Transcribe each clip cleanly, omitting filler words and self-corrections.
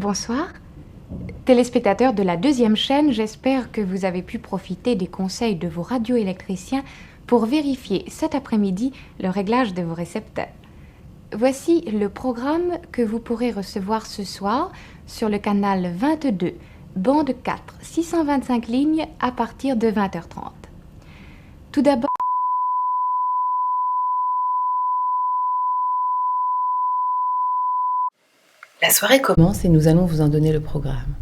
Bonsoir. Téléspectateurs de la deuxième chaîne, j'espère que vous avez pu profiter des conseils de vos radioélectriciens pour vérifier cet après-midi le réglage de vos récepteurs. Voici le programme que vous pourrez recevoir ce soir sur le canal 22, bande 4, 625 lignes à partir de 20h30. Tout d'abord, la soirée commence et nous allons vous en donner le programme.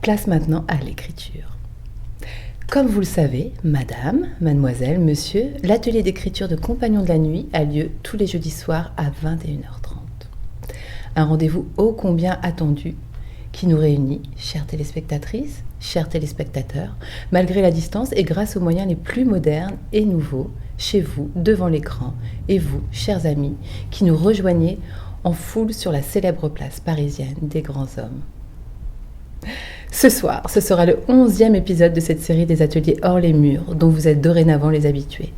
Place maintenant à l'écriture. Comme vous le savez, madame, mademoiselle, monsieur, l'atelier d'écriture de Compagnons de la Nuit a lieu tous les jeudis soirs à 21h30. Un rendez-vous ô combien attendu qui nous réunit, chères téléspectatrices, chers téléspectateurs, malgré la distance et grâce aux moyens les plus modernes et nouveaux, chez vous, devant l'écran, et vous, chers amis, qui nous rejoignez en foule sur la célèbre place parisienne des grands hommes. Ce soir, ce sera le 11e épisode de cette série des ateliers hors les murs, dont vous êtes dorénavant les habitués.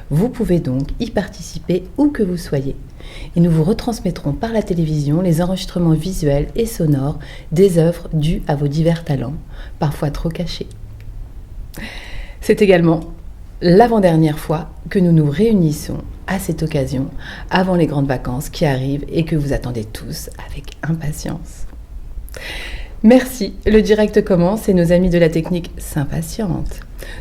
Vous pouvez donc y participer où que vous soyez, et nous vous retransmettrons par la télévision les enregistrements visuels et sonores des œuvres dues à vos divers talents, parfois trop cachés. C'est également l'avant-dernière fois que nous nous réunissons à cette occasion, avant les grandes vacances qui arrivent et que vous attendez tous avec impatience. Merci, le direct commence et nos amis de la technique s'impatientent.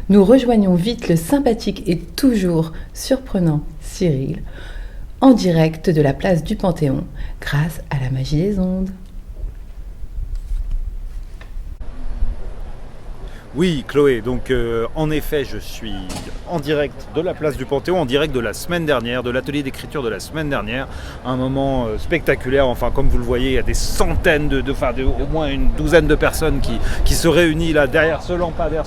Nous rejoignons vite le sympathique et toujours surprenant Cyril, en direct de la place du Panthéon, grâce à la magie des ondes. Oui, Chloé, donc en effet, je suis en direct de la place du Panthéon, en direct de la semaine dernière, de l'atelier d'écriture de la semaine dernière. Un moment spectaculaire, enfin comme vous le voyez, il y a des centaines, au moins une douzaine de personnes qui se réunissent là derrière ce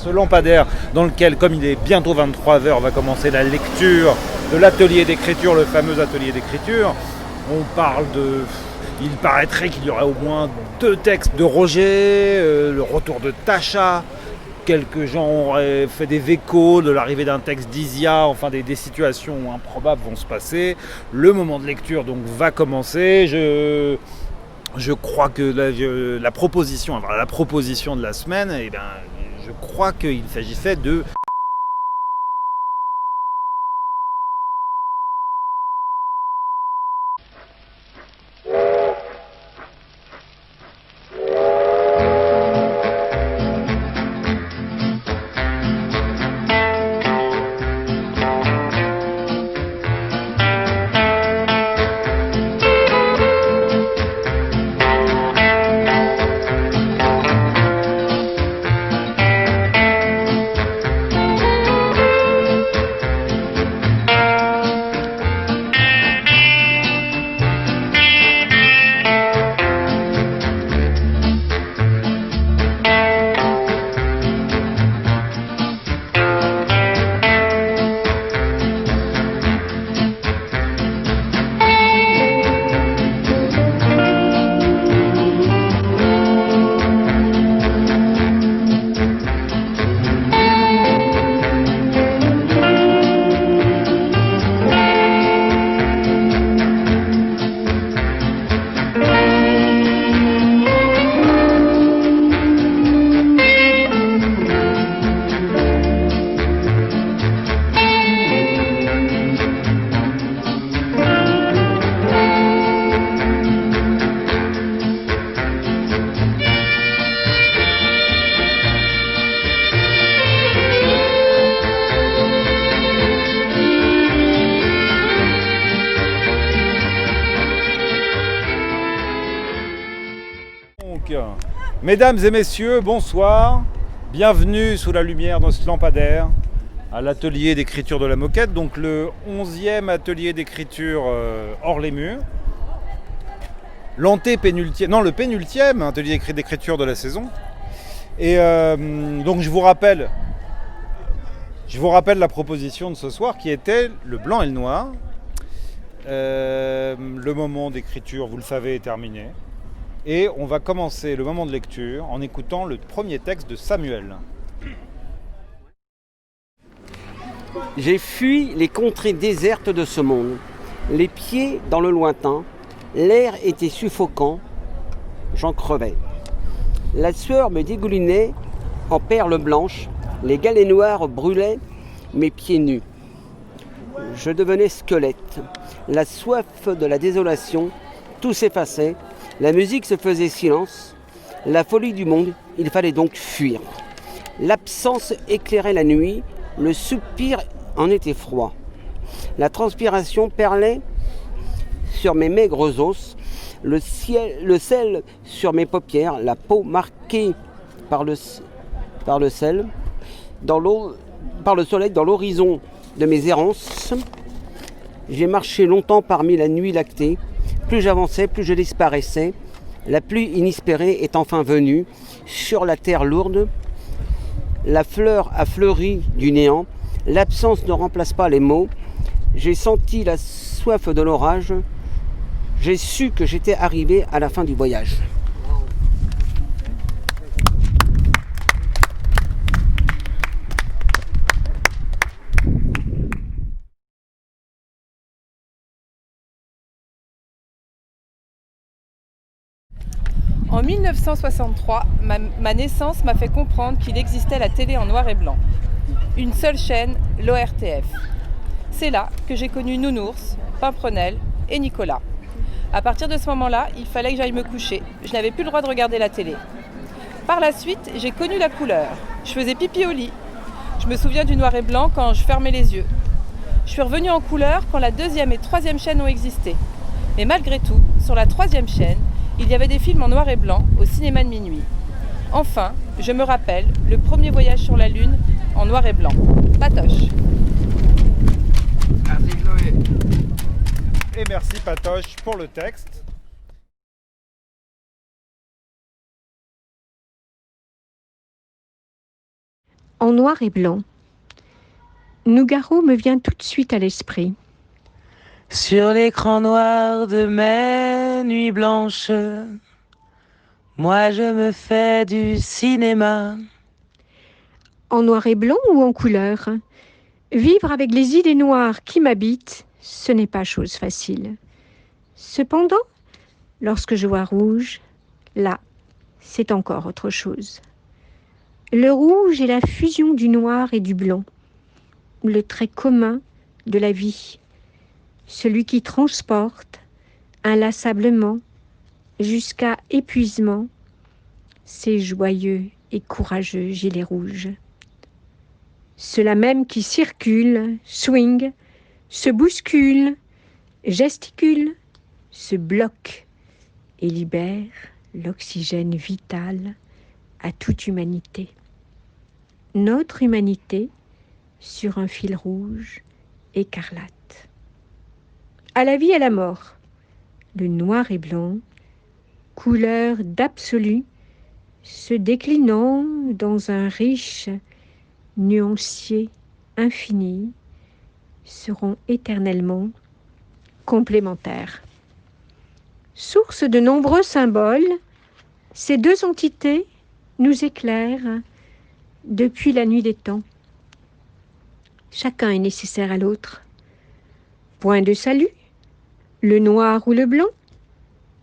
lampadaire dans lequel, comme il est bientôt 23h, va commencer la lecture de l'atelier d'écriture, le fameux atelier d'écriture. On parle de... Il paraîtrait qu'il y aurait au moins 2 textes de Roger, le retour de Tasha. Quelques gens auraient fait des échos de l'arrivée d'un texte d'Isia, enfin des situations improbables vont se passer. Le moment de lecture donc va commencer. Je crois que la proposition de la semaine, je crois qu'il s'agissait de... Mesdames et messieurs, bonsoir. Bienvenue sous la lumière de ce lampadaire à l'atelier d'écriture de la Moquette, donc le 11e atelier d'écriture hors les murs. Le pénultième atelier d'écriture de la saison. Et donc je vous rappelle la proposition de ce soir qui était le blanc et le noir. Le moment d'écriture, vous le savez, est terminé. Et on va commencer le moment de lecture en écoutant le premier texte de Samuel. J'ai fui les contrées désertes de ce monde, les pieds dans le lointain, l'air était suffocant, j'en crevais. La sueur me dégoulinait en perles blanches, les galets noirs brûlaient mes pieds nus. Je devenais squelette. La soif de la désolation, tout s'effaçait. La musique se faisait silence. La folie du monde, il fallait donc fuir. L'absence éclairait la nuit. Le soupir en était froid. La transpiration perlait sur mes maigres os. Le sel sur mes paupières. La peau marquée par le sel. Par le soleil dans l'horizon de mes errances. J'ai marché longtemps parmi la nuit lactée. Plus j'avançais, plus je disparaissais. La pluie inespérée est enfin venue. Sur la terre lourde, la fleur a fleuri du néant. L'absence ne remplace pas les mots. J'ai senti la soif de l'orage. J'ai su que j'étais arrivé à la fin du voyage. En 1963, ma naissance m'a fait comprendre qu'il existait la télé en noir et blanc. Une seule chaîne, l'ORTF. C'est là que j'ai connu Nounours, Pimprenel et Nicolas. À partir de ce moment-là, il fallait que j'aille me coucher. Je n'avais plus le droit de regarder la télé. Par la suite, j'ai connu la couleur. Je faisais pipi au lit. Je me souviens du noir et blanc quand je fermais les yeux. Je suis revenue en couleur quand la 2e et 3e chaîne ont existé. Mais malgré tout, sur la 3e chaîne, il y avait des films en noir et blanc au cinéma de minuit. Enfin, je me rappelle le premier voyage sur la Lune en noir et blanc. Patoche. Merci Chloé. Et merci Patoche pour le texte. En noir et blanc. Nougaro me vient tout de suite à l'esprit. Sur l'écran noir de mes nuits blanches, moi je me fais du cinéma. En noir et blanc ou en couleur? Vivre avec les idées noires qui m'habitent, ce n'est pas chose facile. Cependant, lorsque je vois rouge, là, c'est encore autre chose. Le rouge est la fusion du noir et du blanc, le trait commun de la vie. Celui qui transporte inlassablement jusqu'à épuisement ces joyeux et courageux gilets rouges. Ceux-là même qui circulent, swingent, se bousculent, gesticulent, se bloquent et libèrent l'oxygène vital à toute humanité. Notre humanité sur un fil rouge écarlate. À la vie et à la mort, le noir et blanc, couleur d'absolu, se déclinant dans un riche nuancier infini, seront éternellement complémentaires. Source de nombreux symboles, ces deux entités nous éclairent depuis la nuit des temps. Chacun est nécessaire à l'autre. Point de salut, le noir ou le blanc,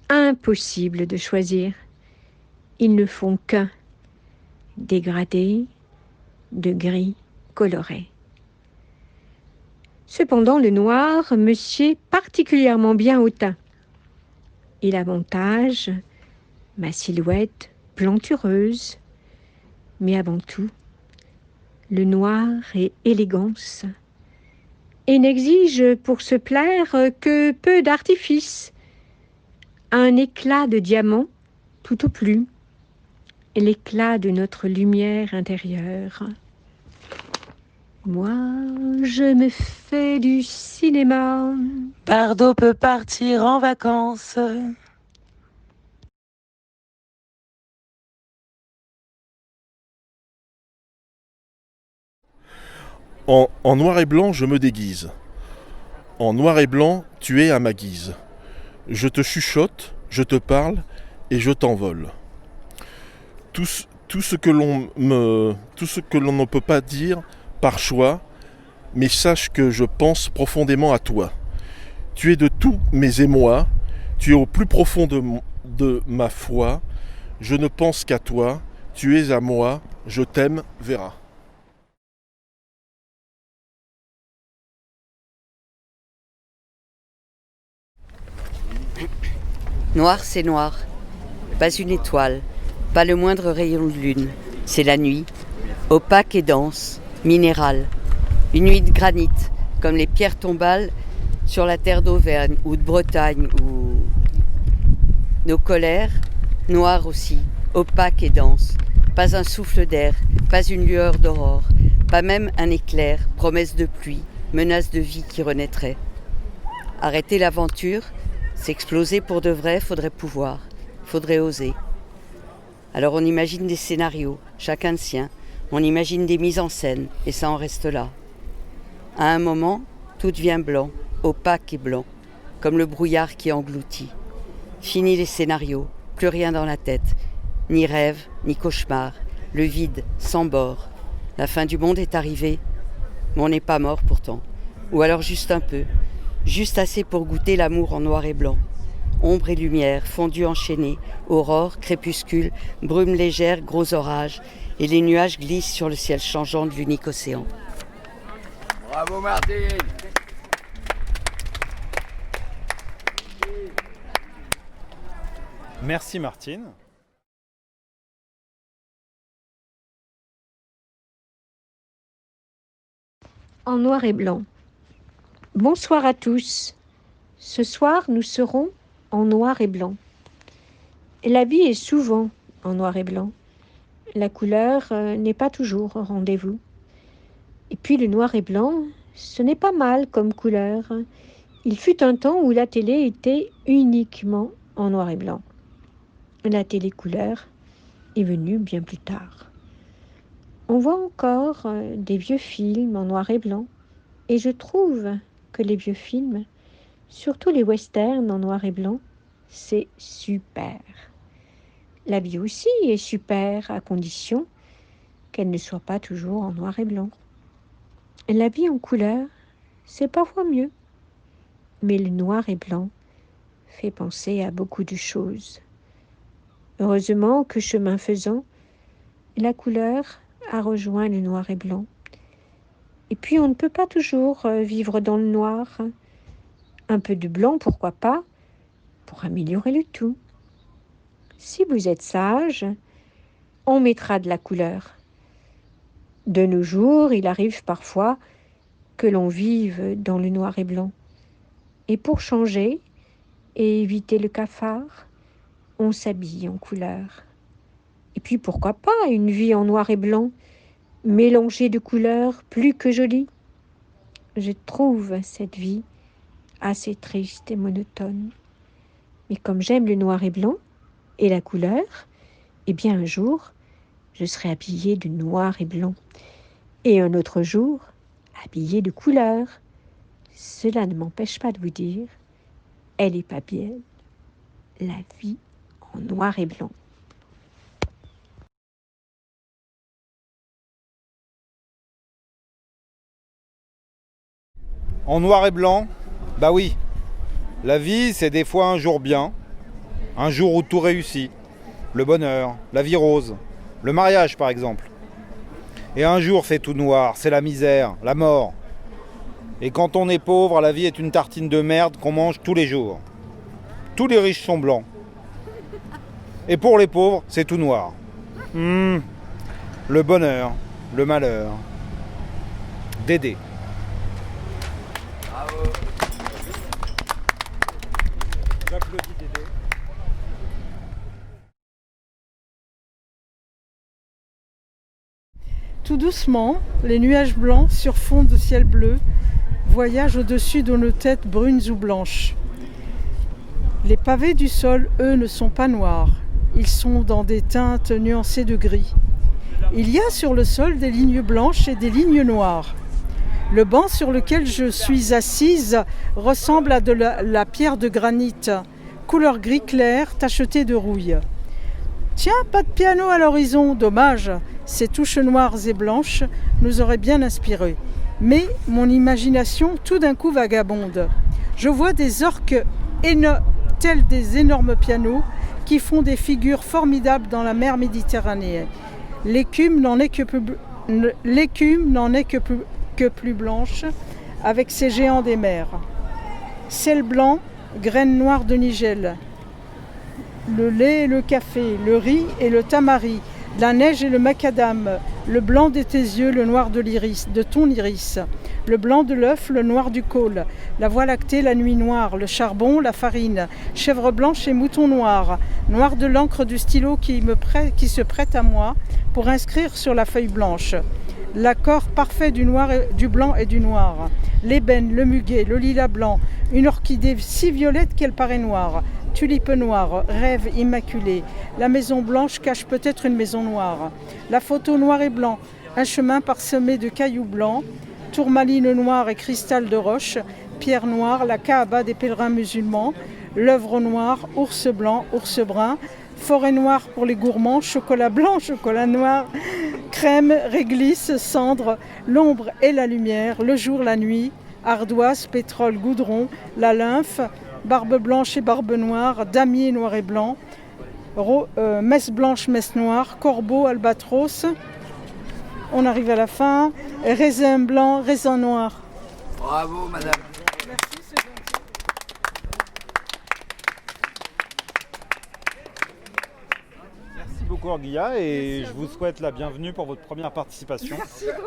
impossible de choisir. Ils ne font qu'un, dégradé de gris coloré. Cependant, le noir me sied particulièrement bien au teint. Il avantage ma silhouette plantureuse, mais avant tout, le noir est élégance et n'exige pour se plaire que peu d'artifice, un éclat de diamant tout au plus, l'éclat de notre lumière intérieure. Moi, je me fais du cinéma. Bardot peut partir en vacances. En noir et blanc, je me déguise. En noir et blanc, tu es à ma guise. Je te chuchote, je te parle et je t'envole. Tout ce que l'on ne peut pas dire par choix, mais sache que je pense profondément à toi. Tu es de tous mes émois, tu es au plus profond de ma foi, je ne pense qu'à toi, tu es à moi, je t'aime, Vera. Noir, c'est noir. Pas une étoile, pas le moindre rayon de lune. C'est la nuit, opaque et dense, minérale. Une nuit de granit, comme les pierres tombales sur la terre d'Auvergne ou de Bretagne, ou nos colères, noires aussi, opaques et denses. Pas un souffle d'air, pas une lueur d'aurore, pas même un éclair, promesse de pluie, menace de vie qui renaîtrait. Arrêter l'aventure, s'exploser pour de vrai, faudrait pouvoir, faudrait oser. Alors on imagine des scénarios, chacun le sien, on imagine des mises en scène, et ça en reste là. À un moment, tout devient blanc, opaque et blanc, comme le brouillard qui engloutit. Fini les scénarios, plus rien dans la tête, ni rêve, ni cauchemar, le vide, sans bord. La fin du monde est arrivée, mais on n'est pas mort pourtant, ou alors juste un peu, juste assez pour goûter l'amour en noir et blanc. Ombre et lumière, fondue enchaînée, aurore, crépuscule, brume légère, gros orage, et les nuages glissent sur le ciel changeant de l'unique océan. Bravo Martine! Merci Martine. En noir et blanc. Bonsoir à tous. Ce soir, nous serons en noir et blanc. La vie est souvent en noir et blanc. La couleur n'est pas toujours au rendez-vous. Et puis le noir et blanc, ce n'est pas mal comme couleur. Il fut un temps où la télé était uniquement en noir et blanc. La télé couleur est venue bien plus tard. On voit encore des vieux films en noir et blanc. Et je trouve que les vieux films, surtout les westerns en noir et blanc, c'est super. La vie aussi est super, à condition qu'elle ne soit pas toujours en noir et blanc. La vie en couleur, c'est parfois mieux. Mais le noir et blanc fait penser à beaucoup de choses. Heureusement que chemin faisant, la couleur a rejoint le noir et blanc. Et puis on ne peut pas toujours vivre dans le noir. Un peu de blanc, pourquoi pas, pour améliorer le tout. Si vous êtes sage, on mettra de la couleur. De nos jours, il arrive parfois que l'on vive dans le noir et blanc. Et pour changer et éviter le cafard, on s'habille en couleur. Et puis pourquoi pas une vie en noir et blanc, mélangée de couleurs plus que jolie. Je trouve cette vie assez triste et monotone. Mais comme j'aime le noir et blanc et la couleur, eh bien un jour, je serai habillée de noir et blanc. Et un autre jour, habillée de couleur. Cela ne m'empêche pas de vous dire, elle est pas belle, la vie en noir et blanc. En noir et blanc, bah oui. La vie, c'est des fois un jour bien, un jour où tout réussit. Le bonheur, la vie rose, le mariage par exemple. Et un jour c'est tout noir, c'est la misère, la mort. Et quand on est pauvre, la vie est une tartine de merde qu'on mange tous les jours. Tous les riches sont blancs. Et pour les pauvres, c'est tout noir. Le bonheur, le malheur. Dédé. Bravo. J'applaudis Dédé. Tout doucement, les nuages blancs sur fond de ciel bleu voyagent au-dessus de nos têtes brunes ou blanches. Les pavés du sol, eux, ne sont pas noirs. Ils sont dans des teintes nuancées de gris. Il y a sur le sol des lignes blanches et des lignes noires. Le banc sur lequel je suis assise ressemble à de la pierre de granit, couleur gris clair, tachetée de rouille. Tiens, pas de piano à l'horizon, dommage. Ces touches noires et blanches nous auraient bien inspirés. Mais mon imagination tout d'un coup vagabonde. Je vois des orques tels des énormes pianos qui font des figures formidables dans la mer Méditerranée. L'écume n'en est que plus blanche avec ses géants des mers. Ciel blanc, graines noires de nigel, le lait et le café, le riz et le tamari, la neige et le macadam, le blanc de tes yeux, le noir de l'iris, de ton iris, le blanc de l'œuf, le noir du côle, la voie lactée, la nuit noire, le charbon, la farine, chèvre blanche et mouton noir, noir de l'encre du stylo qui se prête à moi pour inscrire sur la feuille blanche. L'accord parfait du blanc et du noir, l'ébène, le muguet, le lilas blanc, une orchidée si violette qu'elle paraît noire, tulipe noire, rêve immaculé, la maison blanche cache peut-être une maison noire, la photo noir et blanc, un chemin parsemé de cailloux blancs, tourmaline noire et cristal de roche, pierre noire, la Kaaba des pèlerins musulmans, l'œuvre noire, ours blanc, ours brun, forêt noire pour les gourmands, chocolat blanc, chocolat noir, crème, réglisse, cendre, l'ombre et la lumière, le jour, la nuit, ardoise, pétrole, goudron, la lymphe, barbe blanche et barbe noire, damier noir et blanc, messe blanche, messe noire, corbeau, albatros. On arrive à la fin, raisin blanc, raisin noir. Bravo, madame. Merci, c'est gentil. Merci beaucoup Orguilla et je vous souhaite la bienvenue pour votre première participation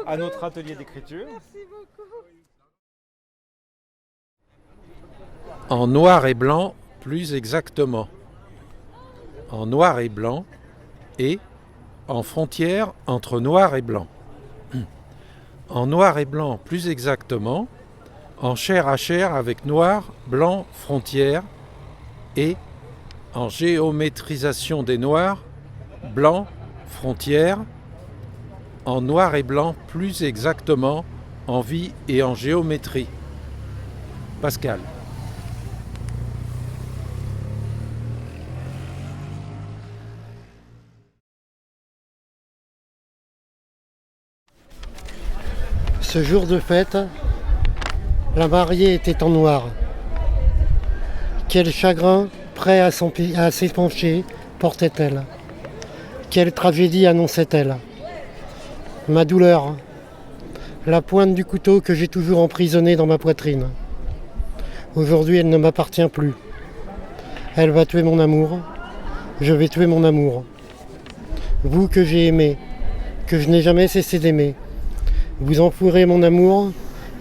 à notre atelier d'écriture. Merci beaucoup. En noir et blanc, plus exactement. En noir et blanc et en frontière entre noir et blanc. En noir et blanc, plus exactement, en chair à chair avec noir, blanc, frontière et en géométrisation des noirs, blanc, frontière, en noir et blanc, plus exactement, en vie et en géométrie. Pascal. Ce jour de fête, la mariée était en noir. Quel chagrin, prêt à s'épancher, portait-elle? Quelle tragédie annonçait-elle? Ma douleur, la pointe du couteau que j'ai toujours emprisonné dans ma poitrine. Aujourd'hui, elle ne m'appartient plus. Elle va tuer mon amour, je vais tuer mon amour. Vous que j'ai aimé, que je n'ai jamais cessé d'aimer, vous enfourrez mon amour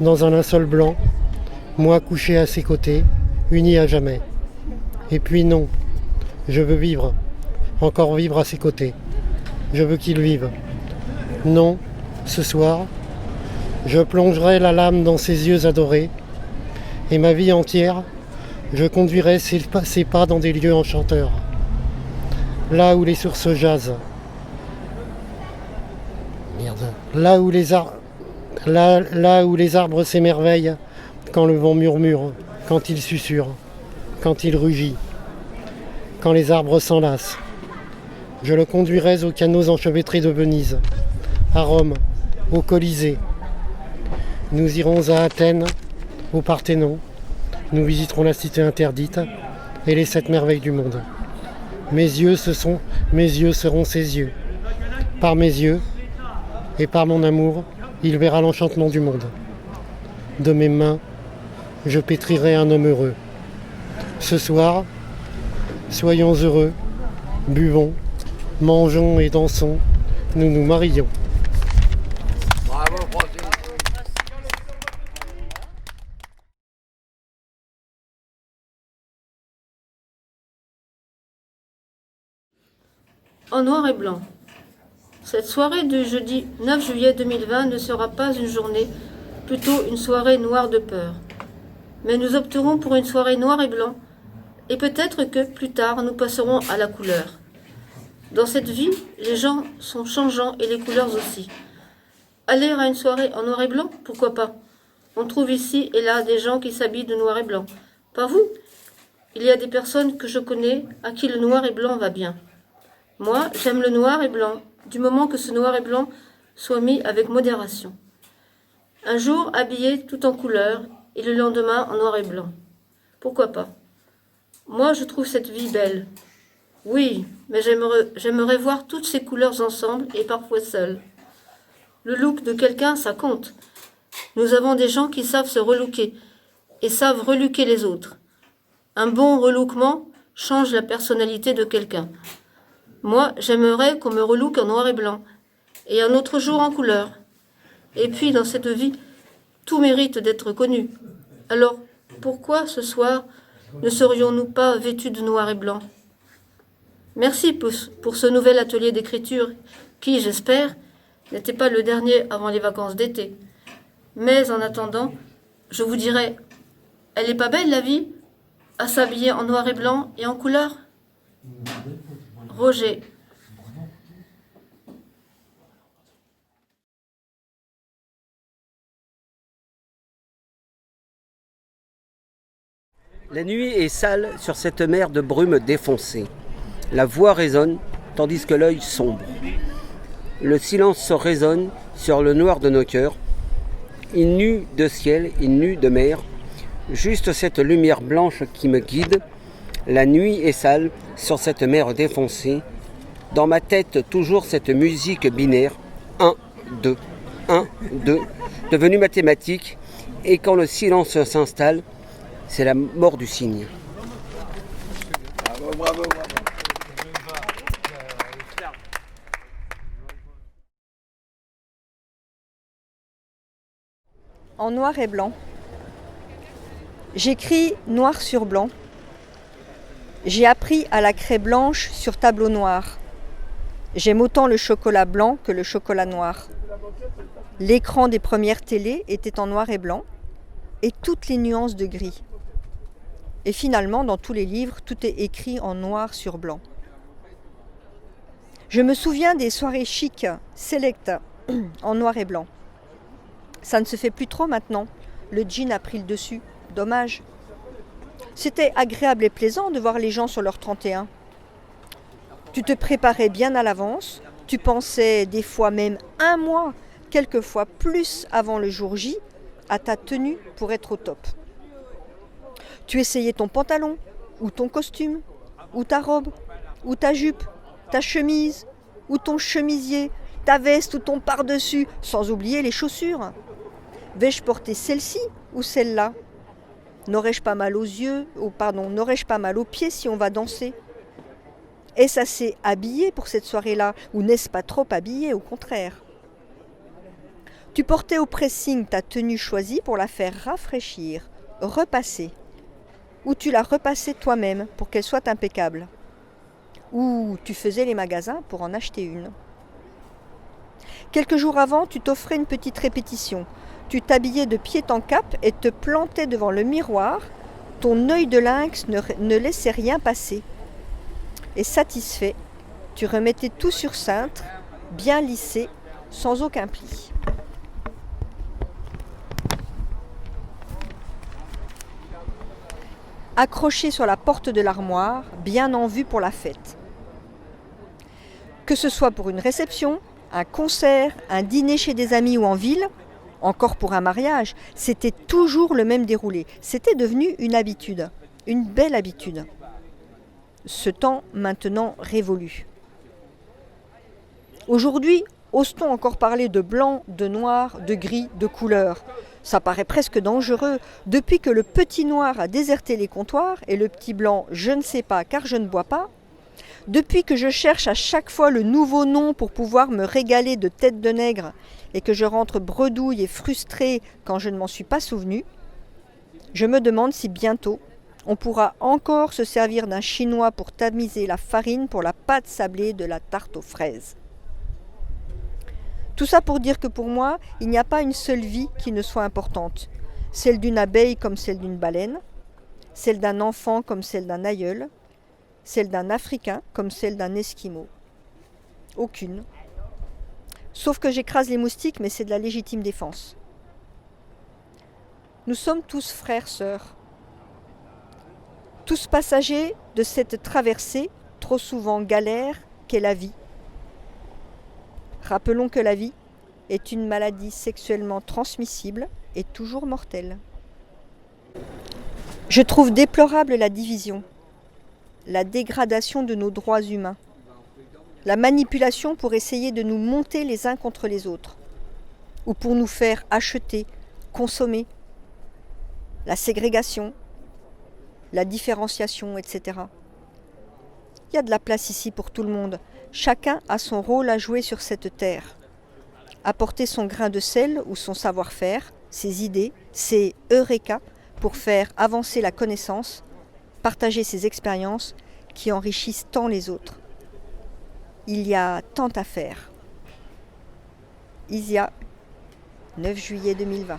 dans un linceul blanc, moi couché à ses côtés, uni à jamais. Et puis non, je veux vivre, encore vivre à ses côtés. Je veux qu'il vive. Non, ce soir, je plongerai la lame dans ses yeux adorés, et ma vie entière, je conduirai ses pas dans des lieux enchanteurs, là où les sources jasent. Là où les arbres s'émerveillent quand le vent murmure, quand il susurre, quand il rugit, quand les arbres s'enlacent. Je le conduirai aux canaux enchevêtrés de Venise, à Rome, au Colisée. Nous irons à Athènes, au Parthénon. Nous visiterons la cité interdite et les 7 merveilles du monde. Mes yeux seront ses yeux. Par mes yeux et par mon amour, il verra l'enchantement du monde. De mes mains, je pétrirai un homme heureux. Ce soir, soyons heureux, buvons, mangeons et dansons, nous nous marions. Bravo, Francis. En noir et blanc. Cette soirée du jeudi 9 juillet 2020 ne sera pas une journée, plutôt une soirée noire de peur. Mais nous opterons pour une soirée noir et blanc, et peut-être que plus tard nous passerons à la couleur. Dans cette vie, les gens sont changeants et les couleurs aussi. Aller à une soirée en noir et blanc, pourquoi pas? On trouve ici et là des gens qui s'habillent de noir et blanc. Pas vous? Il y a des personnes que je connais à qui le noir et blanc va bien. Moi, j'aime le noir et blanc, du moment que ce noir et blanc soit mis avec modération. Un jour habillé tout en couleur et le lendemain en noir et blanc. Pourquoi pas? Moi, je trouve cette vie belle. Oui, mais j'aimerais voir toutes ces couleurs ensemble et parfois seules. Le look de quelqu'un, ça compte. Nous avons des gens qui savent se relooker et savent relooker les autres. Un bon relookement change la personnalité de quelqu'un. Moi, j'aimerais qu'on me relooke en noir et blanc et un autre jour en couleur. Et puis, dans cette vie, tout mérite d'être connu. Alors, pourquoi ce soir ne serions-nous pas vêtus de noir et blanc ? Merci pour ce nouvel atelier d'écriture qui, j'espère, n'était pas le dernier avant les vacances d'été. Mais en attendant, je vous dirais, elle n'est pas belle la vie, à s'habiller en noir et blanc et en couleur ? Roger. La nuit est sale sur cette mer de brume défoncée. La voix résonne, tandis que l'œil sombre. Le silence résonne sur le noir de nos cœurs. Il nu de ciel, il nu de mer. Juste cette lumière blanche qui me guide. La nuit est sale sur cette mer défoncée. Dans ma tête, toujours cette musique binaire. 1, 2, 1, 2, devenue mathématique. Et quand le silence s'installe, c'est la mort du cygne. Bravo, bravo, bravo. En noir et blanc. J'écris noir sur blanc. J'ai appris à la craie blanche sur tableau noir. J'aime autant le chocolat blanc que le chocolat noir. L'écran des premières télés était en noir et blanc et toutes les nuances de gris. Et finalement, dans tous les livres, tout est écrit en noir sur blanc. Je me souviens des soirées chic, select, en noir et blanc. Ça ne se fait plus trop maintenant. Le jean a pris le dessus. Dommage. C'était agréable et plaisant de voir les gens sur leur 31. Tu te préparais bien à l'avance. Tu pensais des fois même un mois, quelquefois plus avant le jour J, à ta tenue pour être au top. Tu essayais ton pantalon, ou ton costume, ou ta robe, ou ta jupe, ta chemise, ou ton chemisier, ta veste ou ton par-dessus, sans oublier les chaussures. Vais-je porter celle-ci ou celle-là ? N'aurais-je pas mal aux yeux, n'aurais-je pas mal aux pieds si on va danser ? Est-ce assez habillé pour cette soirée-là, ou n'est-ce pas trop habillé, au contraire ? Tu portais au pressing ta tenue choisie pour la faire rafraîchir, repasser. Ou tu la repassais toi-même pour qu'elle soit impeccable. Ou tu faisais les magasins pour en acheter une. Quelques jours avant, tu t'offrais une petite répétition. Tu t'habillais de pied en cap et te plantais devant le miroir. Ton œil de lynx ne laissait rien passer. Et satisfait, tu remettais tout sur cintre, bien lissé, sans aucun pli. Accroché sur la porte de l'armoire, bien en vue pour la fête. Que ce soit pour une réception, un concert, un dîner chez des amis ou en ville, encore pour un mariage, c'était toujours le même déroulé. C'était devenu une habitude, une belle habitude. Ce temps maintenant révolu. Aujourd'hui, ose-t-on encore parler de blanc, de noir, de gris, de couleur ? Ça paraît presque dangereux. Depuis que le petit noir a déserté les comptoirs et le petit blanc « je ne sais pas car je ne bois pas », depuis que je cherche à chaque fois le nouveau nom pour pouvoir me régaler de tête de nègre et que je rentre bredouille et frustrée quand je ne m'en suis pas souvenu, je me demande si bientôt on pourra encore se servir d'un chinois pour tamiser la farine pour la pâte sablée de la tarte aux fraises. Tout ça pour dire que pour moi, il n'y a pas une seule vie qui ne soit importante. Celle d'une abeille comme celle d'une baleine, celle d'un enfant comme celle d'un aïeul, celle d'un Africain comme celle d'un Esquimau. Aucune. Sauf que j'écrase les moustiques, mais c'est de la légitime défense. Nous sommes tous frères, sœurs. Tous passagers de cette traversée, trop souvent galère, qu'est la vie. Rappelons que la vie est une maladie sexuellement transmissible et toujours mortelle. Je trouve déplorable la division. la dégradation de nos droits humains, la manipulation pour essayer de nous monter les uns contre les autres, ou pour nous faire acheter, consommer, la ségrégation, la différenciation, etc. Il y a de la place ici pour tout le monde. Chacun a son rôle à jouer sur cette terre. Apporter son grain de sel ou son savoir-faire, ses idées, ses eureka pour faire avancer la connaissance, partager ses expériences qui enrichissent tant les autres. Il y a tant à faire. Isia, 9 juillet 2020.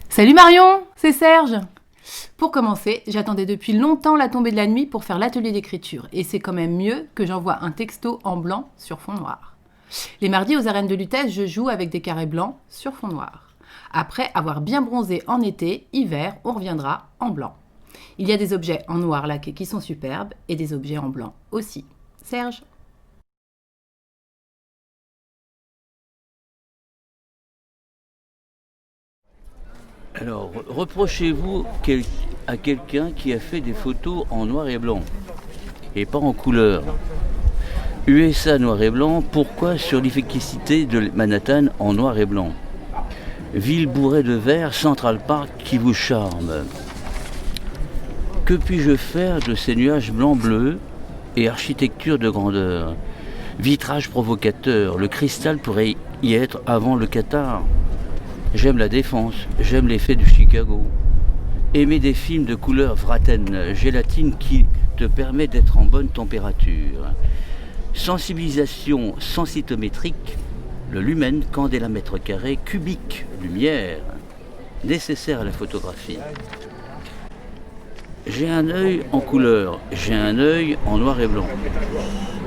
Salut Marion, c'est Serge. Pour commencer, j'attendais depuis longtemps la tombée de la nuit pour faire l'atelier d'écriture. Et c'est quand même mieux que j'envoie un texto en blanc sur fond noir. Les mardis aux arènes de Lutèce, je joue avec des carrés blancs sur fond noir. Après avoir bien bronzé en été, hiver, on reviendra en blanc. Il y a des objets en noir laqué qui sont superbes et des objets en blanc aussi. Serge. Alors, reprochez-vous à quelqu'un qui a fait des photos en noir et blanc et pas en couleur. USA noir et blanc, pourquoi sur l'efficacité de Manhattan en noir et blanc? Ville bourrée de vert, Central Park qui vous charme. Que puis-je faire de ces nuages blanc-bleu et architecture de grandeur? Vitrage provocateur, le cristal pourrait y être avant le Qatar. J'aime la défense, j'aime l'effet de Chicago. Aimer des films de couleur Vraten, gélatine qui te permet d'être en bonne température. Sensibilisation sensitométrique, le lumen, candela mètre carré, cubique, lumière, nécessaire à la photographie. J'ai un œil en couleur, j'ai un œil en noir et blanc.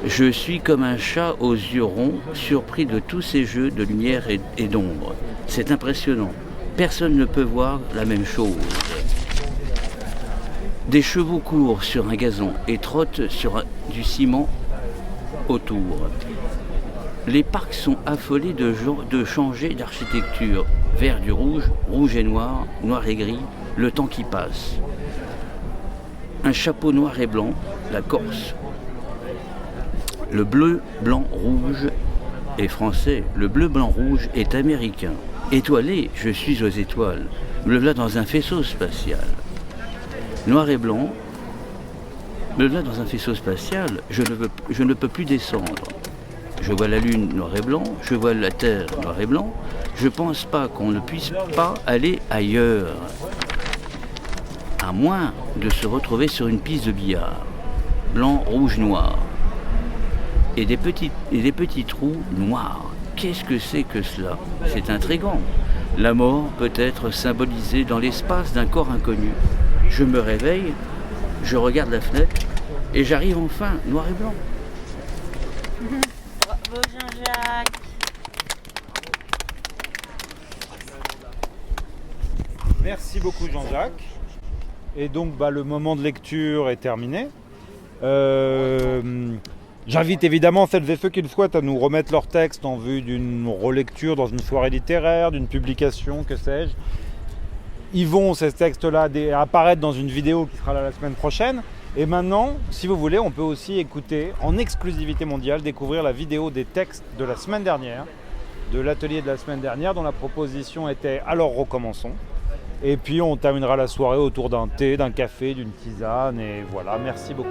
Je suis comme un chat aux yeux ronds, surpris de tous ces jeux de lumière et d'ombre. C'est impressionnant. Personne ne peut voir la même chose. Des chevaux courent sur un gazon et trottent sur du ciment autour. Les parcs sont affolés de changer d'architecture. Vert du rouge, rouge et noir, noir et gris, le temps qui passe. Un chapeau noir et blanc, la Corse. Le bleu, blanc, rouge est français. Le bleu, blanc, rouge est américain. Étoilé, je suis aux étoiles. Me voilà dans un faisceau spatial. Noir et blanc, me voilà dans un faisceau spatial. Je ne peux plus descendre. Je vois la lune noir et blanc, je vois la terre noir et blanc. Je pense pas qu'on ne puisse pas aller ailleurs. À moins de se retrouver sur une piste de billard. Blanc, rouge, noir. Et des petits trous noirs. Qu'est-ce que c'est que cela? C'est intriguant. La mort peut être symbolisée dans l'espace d'un corps inconnu. Je me réveille, je regarde la fenêtre et j'arrive enfin, noir et blanc. Bravo Jean-Jacques. Merci beaucoup Jean-Jacques. Et donc le moment de lecture est terminé. J'invite évidemment celles et ceux qui le souhaitent à nous remettre leur texte en vue d'une relecture dans une soirée littéraire, d'une publication, que sais-je. Ils vont, ces textes-là, apparaître dans une vidéo qui sera là la semaine prochaine. Et maintenant, si vous voulez, on peut aussi écouter en exclusivité mondiale, découvrir la vidéo des textes de la semaine dernière, de l'atelier de la semaine dernière, dont la proposition était « Alors recommençons ». Et puis on terminera la soirée autour d'un thé, d'un café, d'une tisane, et voilà, merci beaucoup.